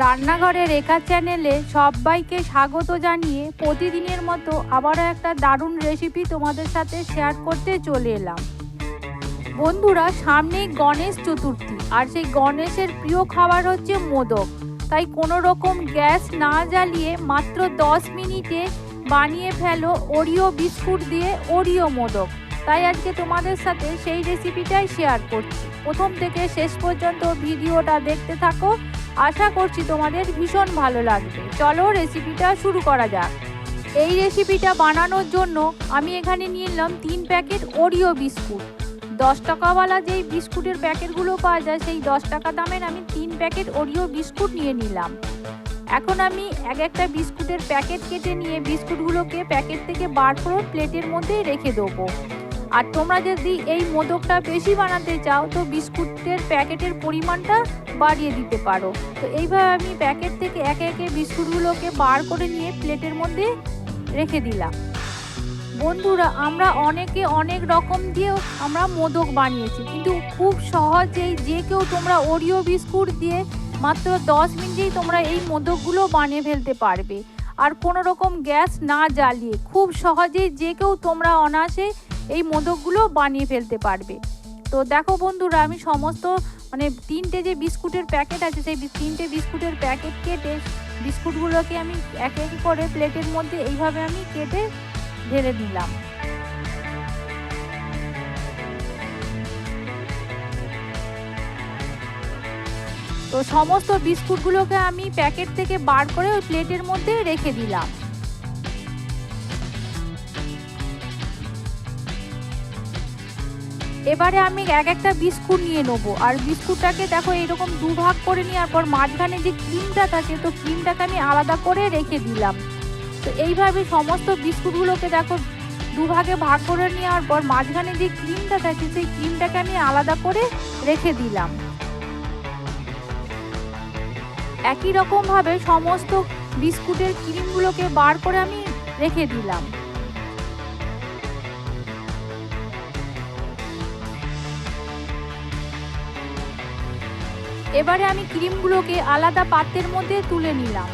রান্নাঘরে রেখা চ্যানেলে সবাইকে স্বাগত জানিয়ে প্রতিদিনের মতো আবারও একটা দারুণ রেসিপি তোমাদের সাথে শেয়ার করতে চলে এলাম। বন্ধুরা, সামনেই গণেশ চতুর্থী, আর সেই গণেশের প্রিয় খাবার হচ্ছে মোদক। তাই কোনো রকম গ্যাস না জ্বালিয়ে মাত্র 10 মিনিটে বানিয়ে ফেলো ওরিও বিস্কুট দিয়ে ওরিও মোদক। তাই আজকে তোমাদের সাথে সেই রেসিপিটাই শেয়ার করছি। প্রথম থেকে শেষ পর্যন্ত ভিডিওটা দেখতে থাকো, আশা করছি তোমাদের ভীষণ ভালো লাগবে। চলো রেসিপিটা শুরু করা যাক। এই রেসিপিটা বানানোর জন্য আমি এখানে নিয়ে নিলাম 3 প্যাকেট ওরিও বিস্কুট। 10 টাকাওয়ালা যেই বিস্কুটের প্যাকেটগুলো পাওয়া যায়, সেই 10 টাকা দামের আমি 3 প্যাকেট ওরিও বিস্কুট নিয়ে নিলাম। এখন আমি একটা বিস্কুটের প্যাকেট কেটে নিয়ে বিস্কুটগুলোকে প্যাকেট থেকে বার করে প্লেটের মধ্যে রেখে দেবো। আর তোমরা যদি এই মোদকটা বেশি বানাতে চাও তো বিস্কুটের প্যাকেটের পরিমাণটা বাড়িয়ে দিতে পারো। তো এইভাবে আমি প্যাকেট থেকে একে বিস্কুটগুলোকে বার করে নিয়ে প্লেটের মধ্যে রেখে দিলাম। বন্ধুরা, আমরা অনেকে অনেক রকম দিয়েও আমরা মোদক বানিয়েছি, কিন্তু খুব সহজেই যে কেউ তোমরা ওরিও বিস্কুট দিয়ে মাত্র 10 মিনিটেই তোমরা এই মোদকগুলো বানিয়ে ফেলতে পারবে। আর কোনো রকম গ্যাস না জ্বালিয়ে খুব সহজেই যে কেউ তোমরা অনায়াসে এই মোদকগুলো বানিয়ে ফেলতে পারবে। তো দেখো বন্ধুরা, আমি সমস্ত 3টে যে বিস্কুটের প্যাকেট আছে, সেই 3টে বিস্কুটের প্যাকেট কেটে বিস্কুটগুলোকে আমি একে করে প্লেটের মধ্যে এইভাবে আমি কেটে ঢেলে দিলাম। তো সমস্ত বিস্কুটগুলোকে আমি প্যাকেট থেকে বার করে ওই প্লেটের মধ্যে রেখে দিলাম। এবারে আমি একটা বিস্কুট নিয়ে নেবো, আর বিস্কুটটাকে দেখো এরকম দুভাগ করে নেওয়ার পর মাঝখানে যে ক্রিমটা থাকে, তো ক্রিমটাকে আমি আলাদা করে রেখে দিলাম। তো এইভাবে সমস্ত বিস্কুটগুলোকে দেখো দুভাগে ভাগ করে নেওয়ার পর মাঝখানে যে ক্রিমটা থাকে, সেই ক্রিমটাকে আমি আলাদা করে রেখে দিলাম। একই রকমভাবে সমস্ত বিস্কুটের ক্রিমগুলোকে বার করে আমি রেখে দিলাম। এবারে আমি ক্রিমগুলোকে আলাদা পাত্রের মধ্যে তুলে নিলাম।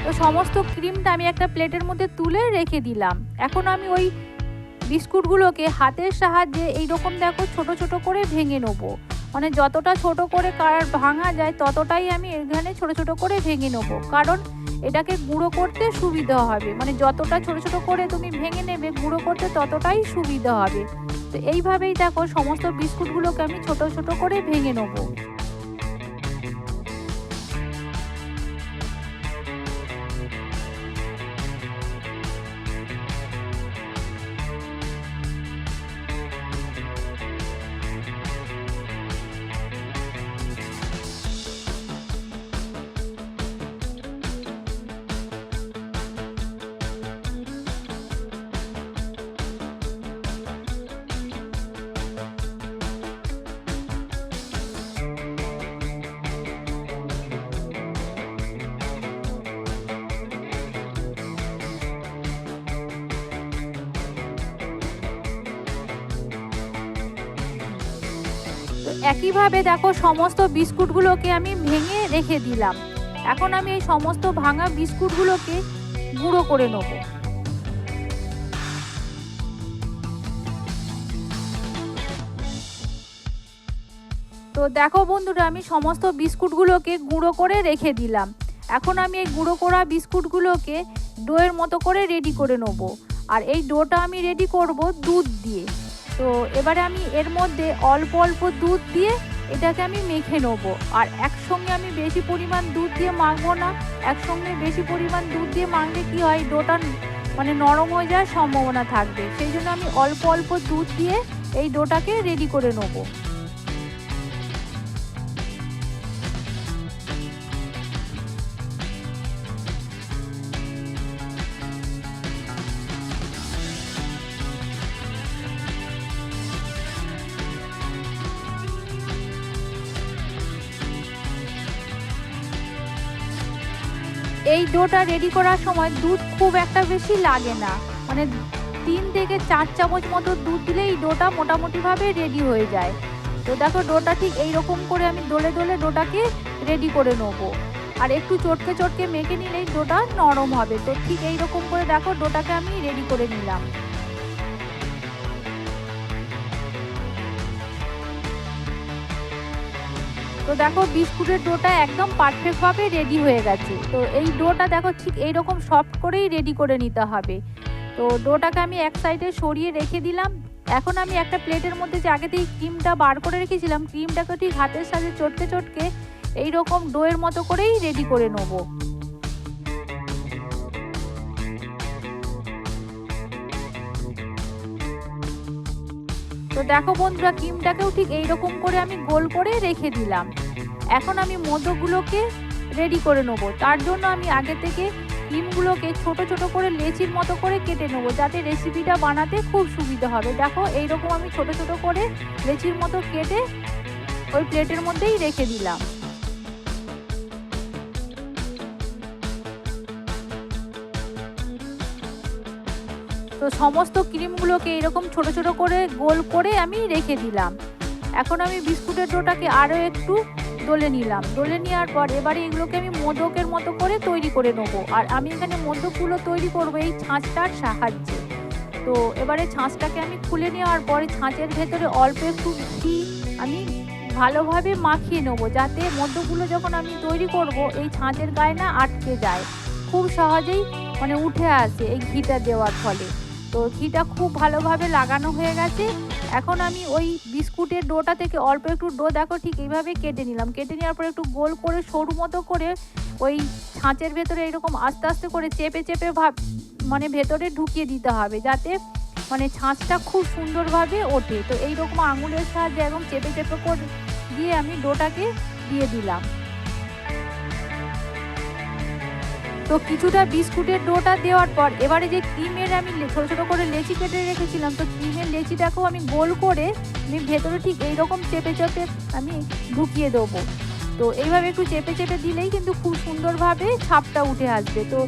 তো সমস্ত ক্রিমটা আমি একটা প্লেটের মধ্যে তুলে রেখে দিলাম। এখন আমি ওই বিস্কুটগুলোকে হাতের সাহায্যে এইরকম দেখো ছোট ছোট করে ভেঙে নেবো। যতটা ছোট করে ভাঙা যায় ততটাই আমি এখানে ছোট ছোট করে ভেঙে নেবো, কারণ এটাকে গুঁড়ো করতে সুবিধা হবে। যতটা ছোট ছোট করে তুমি ভেঙে নেবে গুঁড়ো করতে ততটাই সুবিধা হবে। তো এইভাবেই দেখো সমস্ত বিস্কুটগুলোকে আমি ছোট ছোট করে ভেঙে নেবো। একইভাবে দেখো সমস্ত বিস্কুটগুলোকে আমি ভেঙে রেখে দিলাম। এখন আমি এই সমস্ত ভাঙা বিস্কুটগুলোকে গুঁড়ো করে নেব। তো দেখো বন্ধুরা, আমি সমস্ত বিস্কুটগুলোকে গুঁড়ো করে রেখে দিলাম। এখন আমি এই গুঁড়ো করা বিস্কুটগুলোকে ডোয়ের মতো করে রেডি করে নেব। আর এই ডোটা আমি রেডি করব দুধ দিয়ে। তো এবারে আমি এর মধ্যে অল্প অল্প দুধ দিয়ে এটাকে আমি মেখে নেবো। আর একসঙ্গে আমি বেশি পরিমাণ দুধ দিয়ে মাখবো না। একসঙ্গে বেশি পরিমাণ দুধ দিয়ে মাখলে কি হয়, ডোটা নরম হয়ে যাওয়ার সম্ভাবনা থাকবে। সেই জন্য আমি অল্প অল্প দুধ দিয়ে এই ডোটাকে রেডি করে নেবো। এই ডোটা রেডি করার সময় দুধ খুব একটা বেশি লাগে না, 3 থেকে 4 চামচ মতো দুধ দিলেই ডোটা মোটামুটিভাবে রেডি হয়ে যায়। তো দেখো ডোটা ঠিক এইরকম করে আমি দোলে দোলে ডোটাকে রেডি করে নেবো। আর একটু চটকে চটকে মেখে নিলেই ডোটা নরম হবে। তো ঠিক এইরকম করে দেখো ডোটাকে আমি রেডি করে নিলাম। তো দেখো বিস্কুটের ডোটা একদম পারফেক্টভাবে রেডি হয়ে গেছে। তো এই ডোটা দেখো ঠিক এইরকম সফট করেই রেডি করে নিতে হবে। তো ডোটাকে আমি এক সাইডে সরিয়ে রেখে দিলাম। এখন আমি একটা প্লেটের মধ্যে যে আগে থেকে ক্রিমটা বার করে রেখেছিলাম, ক্রিমটাকে ঠিক হাতের সাথে চটকে চটকে এইরকম ডোয়ের মতো করেই রেডি করে নেবো। তো দেখো বন্ধুরা, ক্রিমটাকেও ঠিক এইরকম করে আমি গোল করে রেখে দিলাম। এখন আমি মোদকগুলোকে রেডি করে নেবো। তার জন্য আমি আগে থেকে ক্রিমগুলোকে ছোট ছোট করে লেচির মতো করে কেটে নেবো, যাতে রেসিপিটা বানাতে খুব সুবিধা হবে। দেখো এইরকম আমি ছোট ছোট করে লেচির মতো কেটে ওই প্লেটের মধ্যেই রেখে দিলাম। তো সমস্ত ক্রিমগুলোকে এরকম ছোট ছোট করে গোল করে আমি রেখে দিলাম। এখন আমি বিস্কুটের ডোটাকে আরও একটু দলে নিলাম। দলে নেওয়ার পর এবারে এগুলোকে আমি মোদকের মতো করে তৈরি করে নেবো। আর আমি এখানে মোদকগুলো তৈরি করবো এই ছাঁচটার সাহায্যে। তো এবারে ছাঁচটাকে আমি খুলে নেওয়ার পরে ছাঁচের ভেতরে অল্প একটু ঘি আমি ভালোভাবে মাখিয়ে নেবো, যাতে মোদকগুলো যখন আমি তৈরি করব এই ছাঁচের গায়ে না আটকে যায়, খুব সহজেই উঠে আসে এই ঘিটা দেওয়ার ফলে। তো ঘিটা খুব ভালোভাবে লাগানো হয়ে গেছে। এখন আমি ওই বিস্কুটের ডোটা থেকে অল্প একটু ডো দেখো ঠিক এইভাবে কেটে নিলাম। কেটে নেওয়ার পর একটু গোল করে সরু মতো করে ওই ছাঁচের ভেতরে এরকম আস্তে আস্তে করে চেপে চেপে ভেতরে ঢুকিয়ে দিতে হবে, যাতে ছাঁচটা খুব সুন্দরভাবে ওঠে। তো এইরকম আঙুলের সাহায্যে একদম চেপে চেপে করে দিয়ে আমি ডোটাকে দিয়ে দিলাম। তো কিছুটা বিস্কুটের ডোটা দেওয়ার পর এবারে যে ক্রিমের আমি ছোটো ছোটো করে লেচি কেটে রেখেছিলাম, তো ক্রিমের লেচিটাকেও আমি গোল করে আমি ভেতরে ঠিক এইরকম চেপে চেপে আমি ঢুকিয়ে দেবো। তো এইভাবে একটু চেপে চেপে দিলেই কিন্তু খুব সুন্দরভাবে ছাপটা উঠে আসবে। তো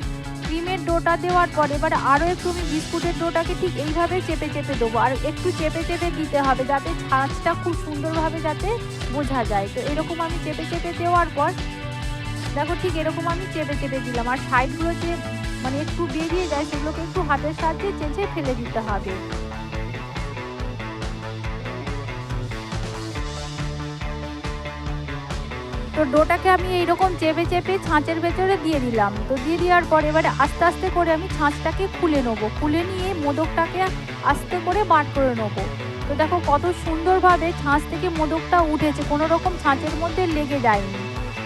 ক্রিমের ডোটা দেওয়ার পর এবারে আরও একটু আমি বিস্কুটের ডোটাকে ঠিক এইভাবে চেপে চেপে দেবো। আর একটু চেপে চেপে দিতে হবে, যাতে ছাঁচটা খুব সুন্দরভাবে যাতে বোঝা যায়। তো এরকম আমি চেপে চেপে দেওয়ার পর দেখো ঠিক এরকম আমি চেপে চেপে দিলাম। আর সাইডগুলো যে একটু বেরিয়ে যায় সেগুলোকে একটু হাতের সাহায্যে চেঁচে ফেলে দিতে হবে। তো ডোটাকে আমি এইরকম চেপে চেপে ছাঁচের ভেতরে দিয়ে দিলাম। তো দিয়ে দেওয়ার পর এবারে আস্তে আস্তে করে আমি ছাঁচটাকে খুলে নেবো। খুলে নিয়ে মোদকটাকে আস্তে করে বার করে নেবো। তো দেখো কত সুন্দরভাবে ছাঁচ থেকে মোদকটা উঠেছে, কোনো রকম ছাঁচের মধ্যে লেগে যায়নি।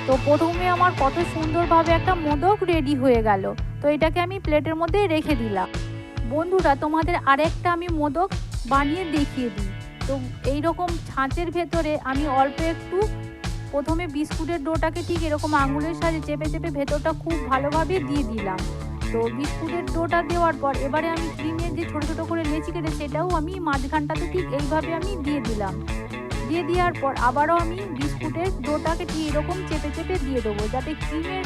তো প্রথমে আমার কত সুন্দরভাবে একটা মোদক রেডি হয়ে গেল। তো এটাকে আমি প্লেটের মধ্যে রেখে দিলাম। বন্ধুরা, তোমাদের আরেকটা আমি মোদক বানিয়ে দেখিয়ে দিই। তো এইরকম ছাঁচের ভেতরে আমি অল্প একটু প্রথমে বিস্কুটের ডোটাকে ঠিক এরকম আঙুলের সাহায্যে চেপে চেপে ভেতরটা খুব ভালোভাবে দিয়ে দিলাম। তো বিস্কুটের ডোটা দেওয়ার পর এবারে আমি ক্রিমের যে ছোটো ছোটো করে লেচি কেটে সেটাও আমি মাঝখানটাতে ঠিক এইভাবে আমি দিয়ে দিলাম। দিয়ে দেওয়ার পর আবারও আমি বিস্কুটের ডোটাকে ঠিক এরকম চেপে চেপে দিয়ে দেবো, যাতে ক্রিমের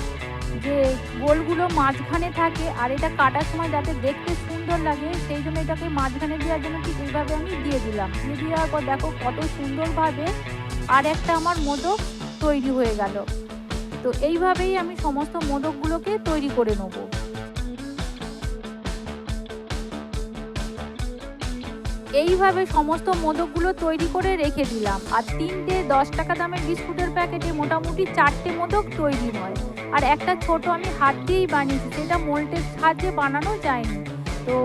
যে গোলগুলো মাঝখানে থাকে আর এটা কাটার সময় যাতে দেখতে সুন্দর লাগে, সেই জন্য এটাকে মাঝখানে দেওয়ার জন্য ঠিক এইভাবে আমি দিয়ে দিলাম। দিয়ে দেওয়ার পর দেখো কত সুন্দরভাবে আর একটা আমার মোদক তৈরি হয়ে গেল। তো এইভাবেই আমি সমস্ত মোদকগুলোকে তৈরি করে নেবো। এইভাবে সমস্ত মোদকগুলো তৈরি করে রেখে দিলাম। আর 3টে 10 টাকা দামের বিস্কুটের প্যাকেটে মোটামুটি 4টে মোদক তৈরি হয়। আর একটা ছোট আমি হাত দিয়েই বানিয়েছি, সেটা মোল্ডের সাহায্যে বানানো যায়নি। তো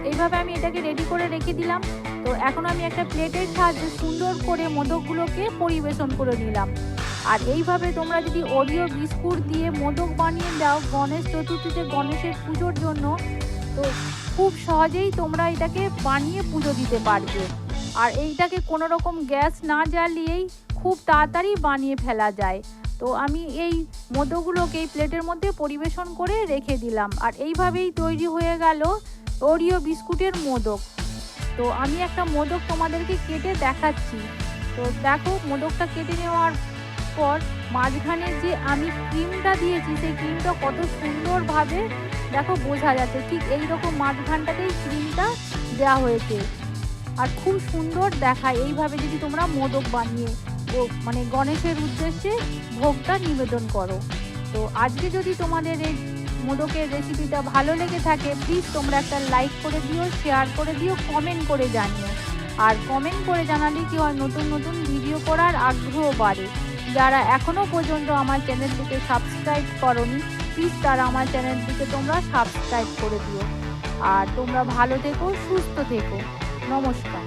এইভাবে আমি এটাকে রেডি করে রেখে দিলাম। তো এখন আমি একটা প্লেটের সাহায্যে সুন্দর করে মোদকগুলোকে পরিবেশন করে নিলাম। আর এইভাবে তোমরা যদি ওরিও বিস্কুট দিয়ে মোদক বানিয়ে দাও গণেশ চতুর্থীতে, গণেশের পুজোর জন্য, তো খুব সহজেই তোমরা এটাকে বানিয়ে পুজো দিতে পারবে। আর এইটাকে কোনো রকম গ্যাস না জ্বালিয়েই খুব তাড়াতাড়ি বানিয়ে ফেলা যায়। তো আমি এই মোদকগুলোকে এই প্লেটের মধ্যে পরিবেশন করে রেখে দিলাম। আর এইভাবেই তৈরি হয়ে গেল ওরিও বিস্কুটের মোদক। তো আমি একটা মোদক তোমাদেরকে কেটে দেখাচ্ছি। তো দেখো মোদকটা কেটে নেওয়ার পর মাঝখানে যে আমি ক্রিমটা দিয়েছি সেই ক্রিমটা কত সুন্দরভাবে দেখো বোঝা যাচ্ছে, ঠিক এইরকম মাঝখানটাতেই ক্রিমটা দেওয়া হয়েছে। আর খুব সুন্দর দেখায় এইভাবে যদি তোমরা মোদক বানিয়ে মানে গণেশের উদ্দেশ্যে ভোগটা নিবেদন করো। তো আজকে যদি তোমাদের এই মোদকের রেসিপিটা ভালো লেগে থাকে, প্লিজ তোমরা একটা লাইক করে দিও, শেয়ার করে দিও, কমেন্ট করে জানিও। আর কমেন্ট করে জানালে কি হয়, নতুন নতুন ভিডিও করার আগ্রহ বাড়ে। যারা এখনও পর্যন্ত আমার চ্যানেলটিকে সাবস্ক্রাইব করোনি, প্লিজ তারা আমার চ্যানেলটিকে তোমরা সাবস্ক্রাইব করে দিও। আর তোমরা ভালো থেকো, সুস্থ থেকো। নমস্কার।